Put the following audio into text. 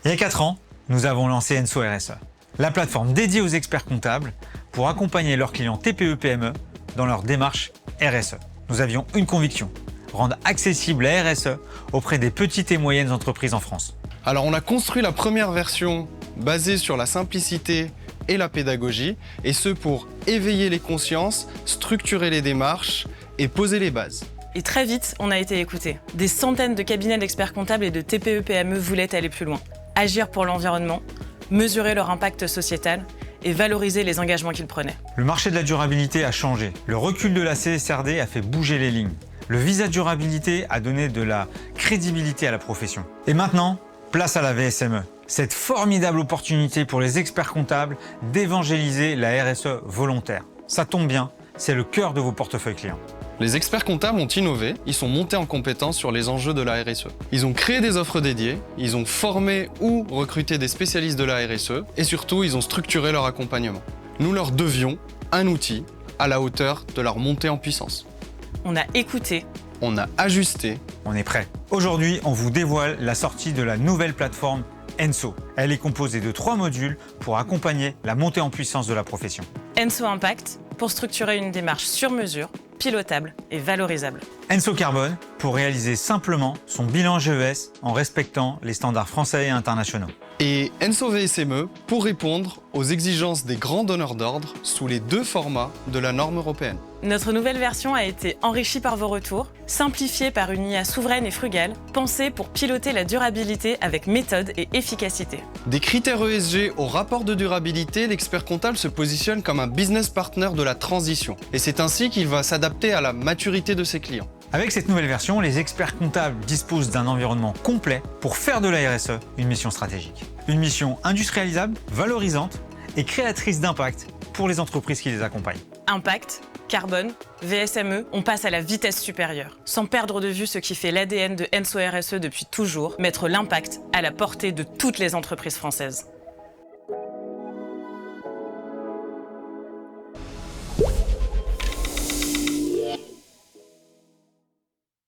Il y a 4 ans, nous avons lancé Enso RSE, la plateforme dédiée aux experts comptables pour accompagner leurs clients TPE-PME dans leur démarche RSE. Nous avions une conviction, rendre accessible la RSE auprès des petites et moyennes entreprises en France. Alors on a construit la première version basée sur la simplicité et la pédagogie, et ce pour éveiller les consciences, structurer les démarches et poser les bases. Et très vite, on a été écoutés. Des centaines de cabinets d'experts comptables et de TPE-PME voulaient aller plus loin, agir pour l'environnement, mesurer leur impact sociétal et valoriser les engagements qu'ils prenaient. Le marché de la durabilité a changé. Le recul de la CSRD a fait bouger les lignes. Le visa durabilité a donné de la crédibilité à la profession. Et maintenant, place à la VSME. Cette formidable opportunité pour les experts comptables d'évangéliser la RSE volontaire. Ça tombe bien, c'est le cœur de vos portefeuilles clients. Les experts comptables ont innové, ils sont montés en compétence sur les enjeux de la RSE. Ils ont créé des offres dédiées, ils ont formé ou recruté des spécialistes de la RSE et surtout, ils ont structuré leur accompagnement. Nous leur devions un outil à la hauteur de leur montée en puissance. On a écouté. On a ajusté. On est prêt. Aujourd'hui, on vous dévoile la sortie de la nouvelle plateforme Enso. Elle est composée de 3 modules pour accompagner la montée en puissance de la profession. Enso Impact pour structurer une démarche sur mesure, pilotable et valorisable. Enso Carbone pour réaliser simplement son bilan GES en respectant les standards français et internationaux. Et Enso VSME pour répondre aux exigences des grands donneurs d'ordre sous les 2 formats de la norme européenne. Notre nouvelle version a été enrichie par vos retours, simplifiée par une IA souveraine et frugale, pensée pour piloter la durabilité avec méthode et efficacité. Des critères ESG au rapport de durabilité, l'expert comptable se positionne comme un business partner de la transition. Et c'est ainsi qu'il va s'adapter à la maturité de ses clients. Avec cette nouvelle version, les experts comptables disposent d'un environnement complet pour faire de la RSE une mission stratégique. Une mission industrialisable, valorisante et créatrice d'impact pour les entreprises qui les accompagnent. Impact, carbone, VSME, on passe à la vitesse supérieure. Sans perdre de vue ce qui fait l'ADN de Enso RSE depuis toujours, mettre l'impact à la portée de toutes les entreprises françaises.